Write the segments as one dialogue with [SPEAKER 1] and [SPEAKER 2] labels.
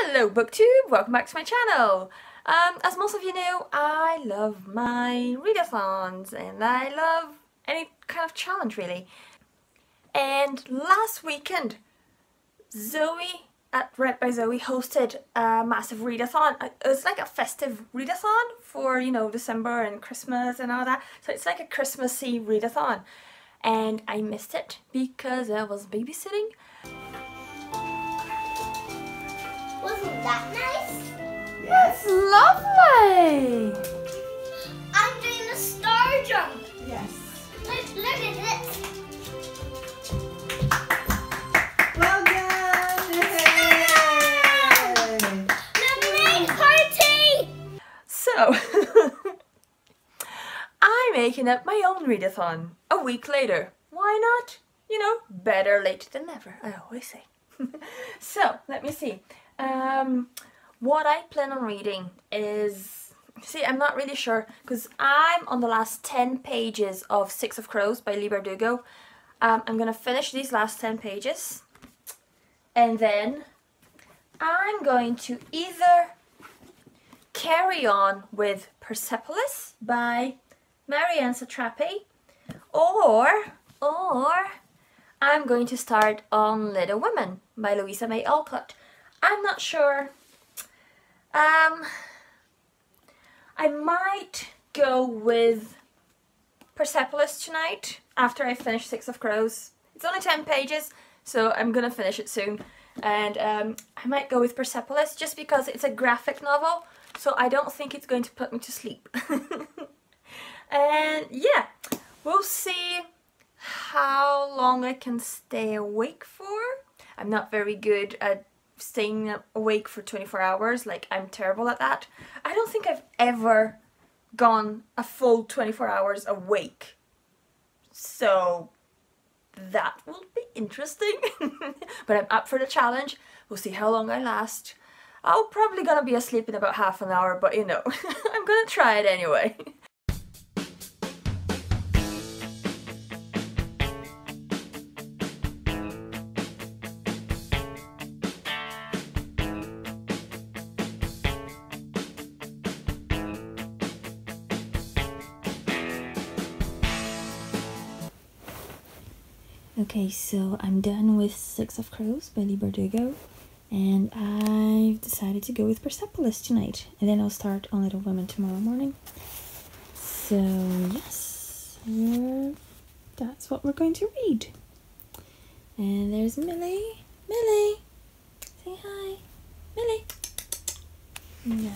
[SPEAKER 1] Hello BookTube, welcome back to my channel. As most of you know, I love my readathons and I love any kind of challenge really. And last weekend, Zoe at ReadByZoe hosted a massive readathon. It was like a festive readathon for, you know, December and Christmas and all that. So it's like a Christmassy readathon. And I missed it because I was babysitting.
[SPEAKER 2] Wasn't that nice?
[SPEAKER 1] Yes. Lovely!
[SPEAKER 2] I'm doing the star jump.
[SPEAKER 1] Yes.
[SPEAKER 2] Look at this.
[SPEAKER 3] Well done! Yay!
[SPEAKER 2] Lemonade party!
[SPEAKER 1] So, I'm making up my own readathon a week later. Why not? You know, better late than never, I always say. So, let me see. What I plan on reading is, see, I'm not really sure because I'm on the last 10 pages of Six of Crows by ReadByZoe. I'm gonna finish these last 10 pages and then I'm going to either carry on with Persepolis by Marianne Satrapi or I'm going to start on Little Women by Louisa May Alcott. I'm not sure. I might go with Persepolis tonight after I finish Six of Crows. It's only 10 pages, so I'm gonna finish it soon. And I might go with Persepolis just because it's a graphic novel, so I don't think it's going to put me to sleep. And yeah, we'll see how long I can stay awake for. I'm not very good at staying awake for 24 hours, like I'm terrible at that. I don't think I've ever gone a full 24 hours awake. So that will be interesting. But I'm up for the challenge. We'll see how long I last. I'm probably gonna be asleep in about half an hour, but you know, I'm gonna try it anyway. Okay, so I'm done with Six of Crows by ReadByZoe, and I've decided to go with Persepolis tonight, and then I'll start on Little Women tomorrow morning. So yes, that's what we're going to read. And there's Millie. Millie, say hi. Millie. Nah,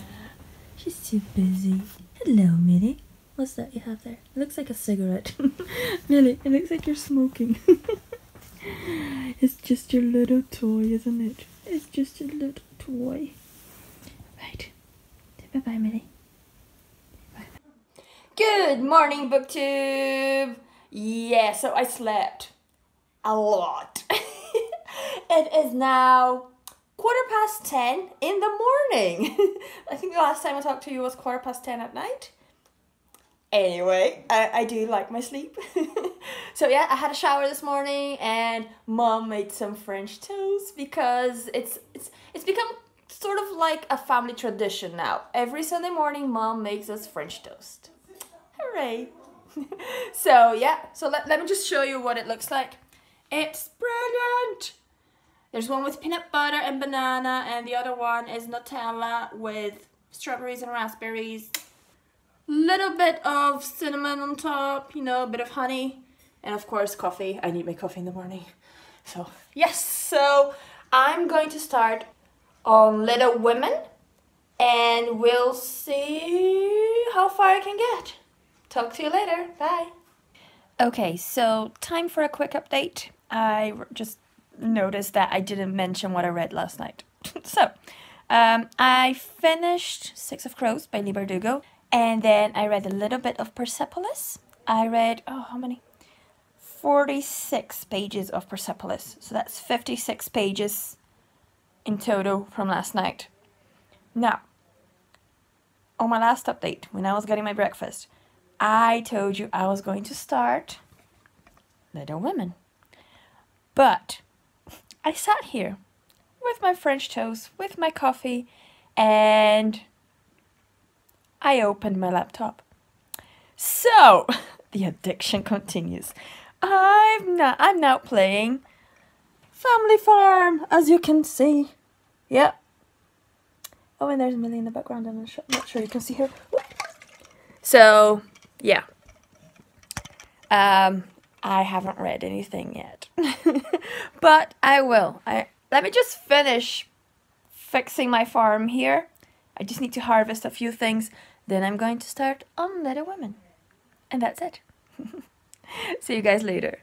[SPEAKER 1] she's too busy. Hello, Millie. What's that you have there? It looks like a cigarette. Millie, it looks like you're smoking. It's just your little toy, isn't it? It's just your little toy. Right. Bye-bye, Millie. Bye. Good morning, BookTube! Yeah, so I slept a lot. It is now 10:15 in the morning. I think the last time I talked to you was 10:15 at night. Anyway, I do like my sleep. So yeah, I had a shower this morning and Mom made some French toast because it's become sort of like a family tradition now. Every Sunday morning Mom makes us French toast. Hooray! So yeah, so let me just show you what it looks like. It's brilliant! There's one with peanut butter and banana and the other one is Nutella with strawberries and raspberries. Little bit of cinnamon on top, you know, a bit of honey, and of course coffee. I need my coffee in the morning. So yes, so I'm going to start on Little Women and we'll see how far I can get. Talk to you later. Bye. Okay, so time for a quick update. I just noticed that I didn't mention what I read last night. So I finished Six of Crows by ReadByZoe. And then I read a little bit of Persepolis. I read, oh, how many? 46 pages of Persepolis. So that's 56 pages in total from last night. Now, on my last update, when I was getting my breakfast, I told you I was going to start Little Women. But I sat here with my French toast, with my coffee, and I opened my laptop. So, the addiction continues. I'm now playing Family Farm, as you can see. Yep. Oh, and there's Millie in the background. I'm not sure you can see her. So, yeah. I haven't read anything yet. But I will. Let me just finish fixing my farm here. I just need to harvest a few things. Then I'm going to start on Little Women. And that's it. See you guys later.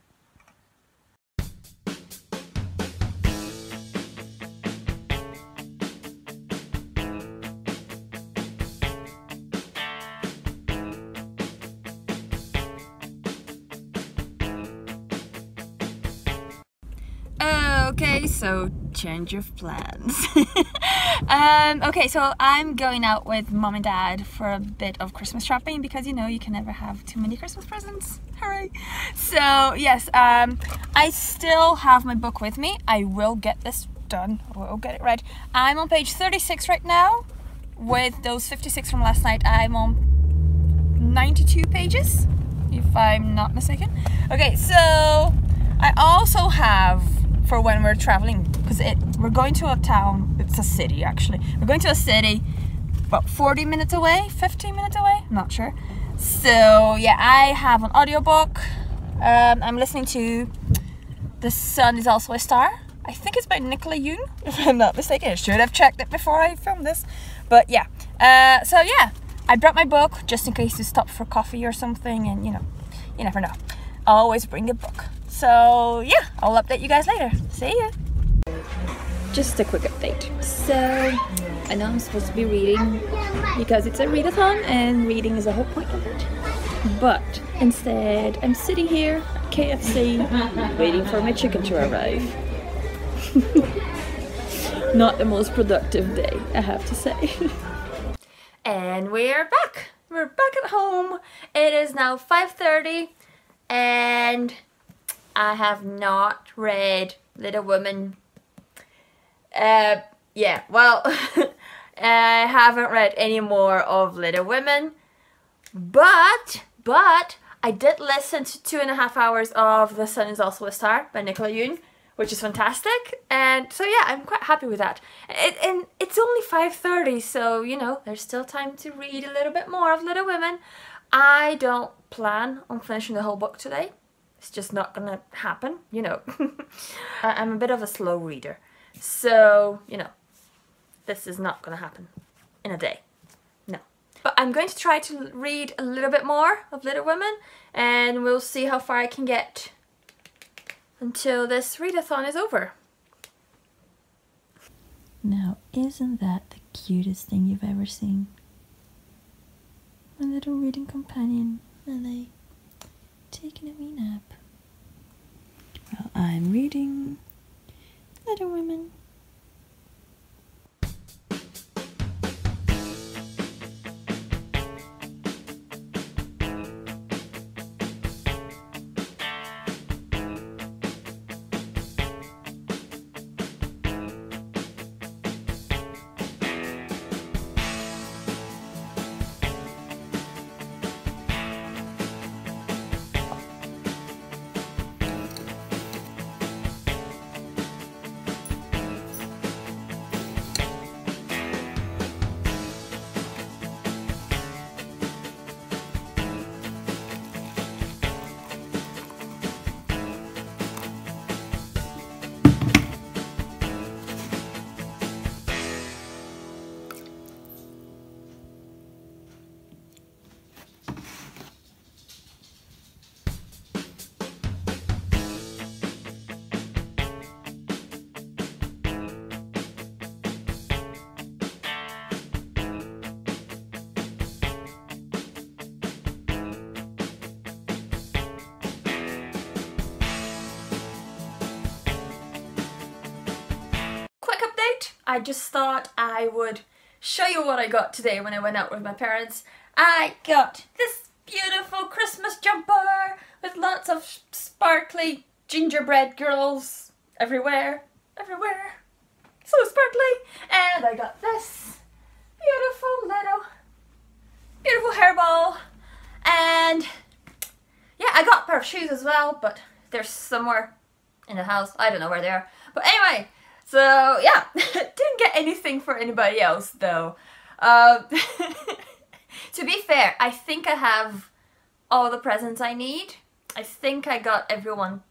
[SPEAKER 1] Okay, so change of plans. Okay, so I'm going out with mom and dad for a bit of Christmas shopping because you know you can never have too many Christmas presents. Hooray! So yes, I still have my book with me. I will get this done. We'll get it read. I'm on page 36 right now. With those 56 from last night, I'm on 92 pages, if I'm not mistaken. Okay, so I also have, for when we're traveling, because we're going to a town, it's a city actually. We're going to a city about 40 minutes away, 15 minutes away, I'm not sure. So yeah, I have an audiobook. I'm listening to The Sun Is Also a Star. I think it's by Nicola Yoon, if I'm not mistaken. I should have checked it before I filmed this. But yeah, so yeah, I brought my book just in case you stop for coffee or something, and you know, you never know. Always bring a book. So yeah, I'll update you guys later. See ya! Just a quick update. So, I know I'm supposed to be reading because it's a readathon and reading is the whole point of it. But instead, I'm sitting here at KFC waiting for my chicken to arrive. Not the most productive day, I have to say. And we're back! We're back at home. It is now 5:30 and I have not read Little Women. Yeah, well, I haven't read any more of Little Women, but I did listen to 2.5 hours of The Sun Is Also a Star by Nicola Yoon, which is fantastic, and so yeah, I'm quite happy with that. And it's only 5:30, so you know, there's still time to read a little bit more of Little Women. I don't plan on finishing the whole book today. It's just not gonna happen, you know. I'm a bit of a slow reader, so you know, this is not gonna happen in a day. No. But I'm going to try to read a little bit more of Little Women, and we'll see how far I can get until this readathon is over. Now, isn't that the cutest thing you've ever seen? My little reading companion, Lily, taking a wee nap. Well, I'm reading Little Women. I just thought I would show you what I got today when I went out with my parents. I got this beautiful Christmas jumper with lots of sparkly gingerbread girls everywhere. so sparkly. And I got this beautiful hairball. And yeah, I got a pair of shoes as well, but they're somewhere in the house. I don't know where they are. But anyway, so yeah, didn't get anything for anybody else though. To be fair, I think I have all the presents I need. I think I got everyone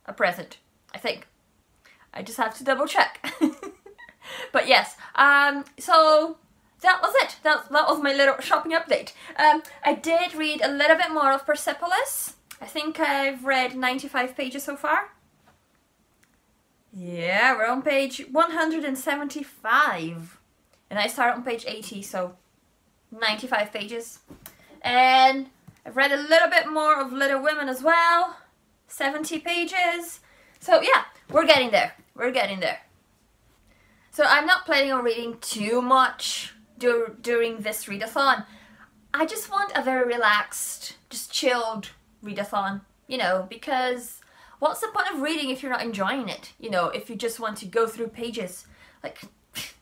[SPEAKER 1] a present. I think. I just have to double check. But yes, so that was it. That was my little shopping update. I did read a little bit more of Persepolis. I think I've read 95 pages so far. Yeah, we're on page 175. And I started on page 80, so 95 pages. And I've read a little bit more of Little Women as well. 70 pages. So yeah, we're getting there. We're getting there. So I'm not planning on reading too much during this readathon. I just want a very relaxed, just chilled readathon, you know, because what's the point of reading if you're not enjoying it? You know, if you just want to go through pages. Like,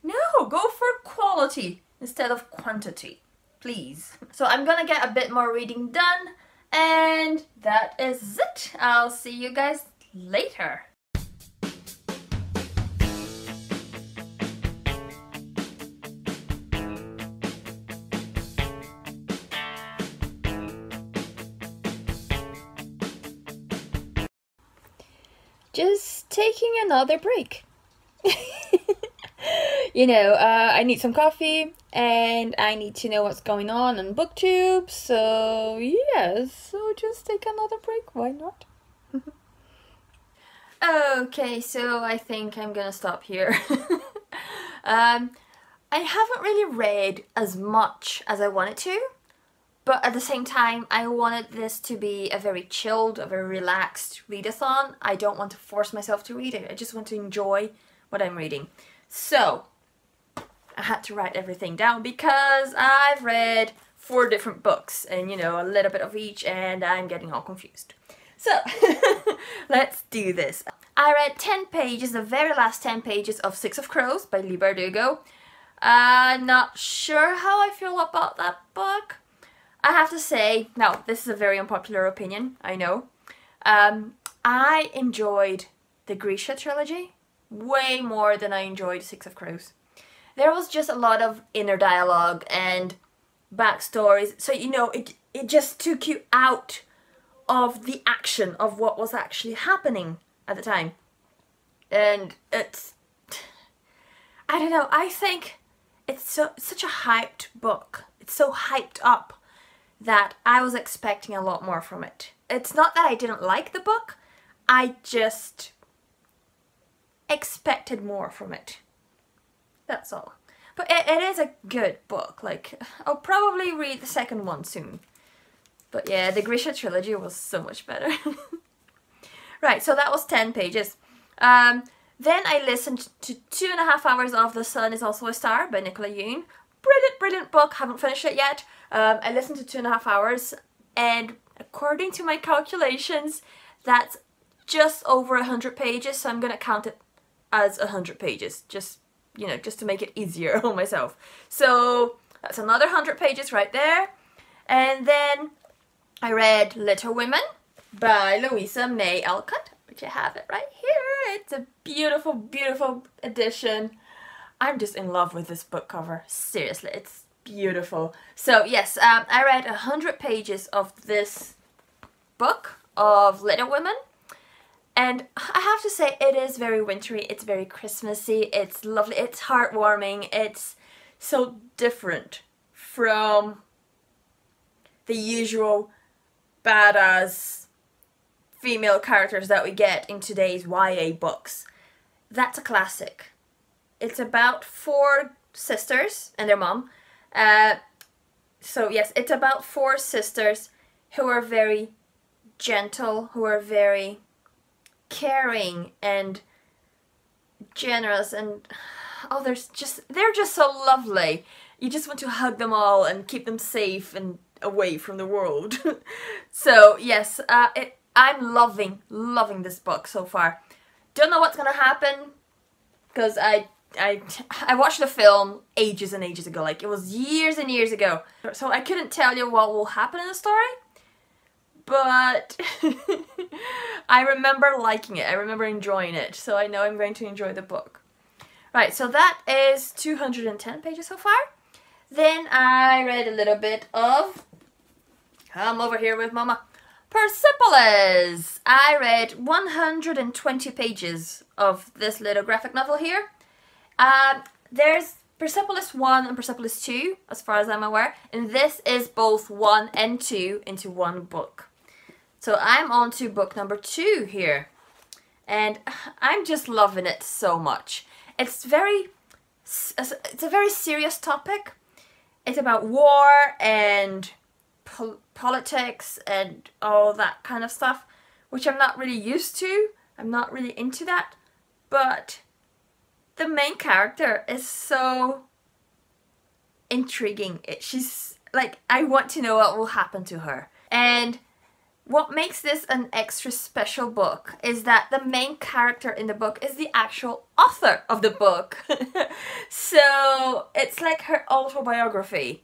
[SPEAKER 1] no, go for quality instead of quantity, please. So I'm gonna get a bit more reading done, and that is it. I'll see you guys later. Just taking another break. You know, I need some coffee and I need to know what's going on BookTube, so yes, so just take another break, why not? Okay, so I think I'm gonna stop here. I haven't really read as much as I wanted to, but at the same time, I wanted this to be a very chilled, a very relaxed readathon. I don't want to force myself to read it. I just want to enjoy what I'm reading. So, I had to write everything down because I've read 4 different books and, you know, a little bit of each, and I'm getting all confused. So, let's do this. I read 10 pages, the very last 10 pages of Six of Crows by ReadByZoe. I'm not sure how I feel about that book. I have to say, now this is a very unpopular opinion, I know. I enjoyed the Grisha trilogy way more than I enjoyed Six of Crows. There was just a lot of inner dialogue and backstories, so you know, it just took you out of the action of what was actually happening at the time. And it's, I don't know, I think it's such a hyped book. It's so hyped up that I was expecting a lot more from it. It's not that I didn't like the book, I just expected more from it. That's all. But it is a good book. Like, I'll probably read the second one soon. But yeah, the Grisha trilogy was so much better. Right, so that was 10 pages. Then I listened to 2.5 hours of The Sun Is Also a Star by Nicola Yoon. Brilliant, brilliant book. Haven't finished it yet. I listened to 2.5 hours, and according to my calculations, that's just over 100 pages, so I'm gonna count it as 100 pages, just, you know, just to make it easier on myself. So that's another 100 pages right there. And then I read Little Women by Louisa May Alcott, which I have it right here. It's a beautiful, beautiful edition. I'm just in love with this book cover. Seriously, it's beautiful. So yes, I read 100 pages of this book of Little Women, and I have to say it is very wintry, it's very Christmassy, it's lovely, it's heartwarming, it's so different from the usual badass female characters that we get in today's YA books. That's a classic. It's about 4 sisters and their mom. So yes, it's about 4 sisters who are very gentle, who are very caring and generous, and oh, they're just so lovely. You just want to hug them all and keep them safe and away from the world. So yes, I'm loving this book so far. Don't know what's gonna happen because I I watched the film ages and ages ago, like it was years and years ago. So I couldn't tell you what will happen in the story, but I remember liking it. I remember enjoying it, so I know I'm going to enjoy the book. Right, so that is 210 pages so far. Then I read a little bit of, come over here with Mama, Persepolis. I read 120 pages of this little graphic novel here. There's Persepolis 1 and Persepolis 2, as far as I'm aware, and this is both 1 and 2 into one book. So I'm on to book number 2 here, and I'm just loving it so much. It's a very serious topic. It's about war and politics and all that kind of stuff, which I'm not really used to. I'm not really into that, but the main character is so intriguing. She's like, I want to know what will happen to her. And what makes this an extra special book is that the main character in the book is the actual author of the book. So it's like her autobiography.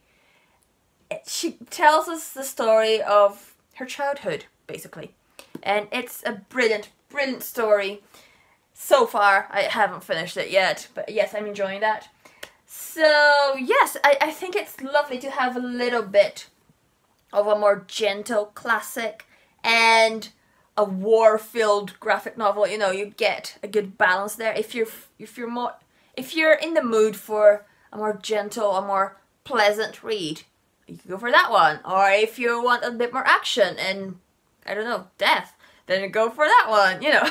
[SPEAKER 1] She tells us the story of her childhood, basically. And it's a brilliant, brilliant story. So far, I haven't finished it yet, but yes, I'm enjoying that. So yes, I think it's lovely to have a little bit of a more gentle classic and a war-filled graphic novel. You know, you get a good balance there. If you're in the mood for a more gentle, a more pleasant read, you can go for that one. Or if you want a bit more action and, I don't know, death, then you go for that one, you know.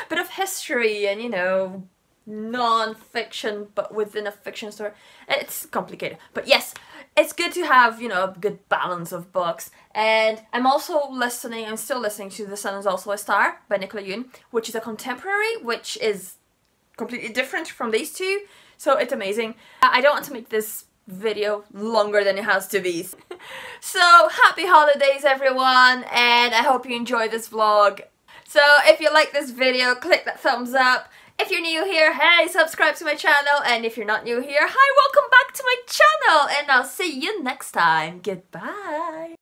[SPEAKER 1] Bit of history and, you know, non-fiction but within a fiction story. It's complicated, but yes, it's good to have, you know, a good balance of books. And I'm still listening to The Sun Is Also a Star by Nicola Yoon, which is a contemporary, which is completely different from these two, so it's amazing. I don't want to make this video longer than it has to be. So happy holidays everyone, and I hope you enjoy this vlog. So if you like this video, click that thumbs up. If you're new here, hey, subscribe to my channel. And if you're not new here, hi, welcome back to my channel. And I'll see you next time. Goodbye.